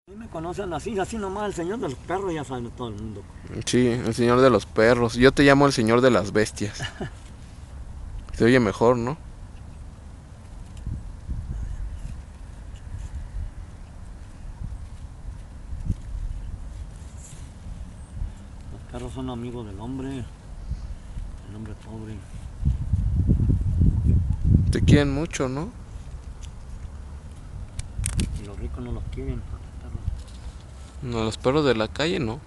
A mí me conocen así, así nomás, el señor de los perros ya sabe todo el mundo. Sí, el señor de los perros. Yo te llamo el señor de las bestias. Se oye mejor, ¿no? Los perros son amigos del hombre, el hombre pobre. Te quieren mucho, ¿no? Y los ricos no los quieren, a los perros. No, los perros de la calle no.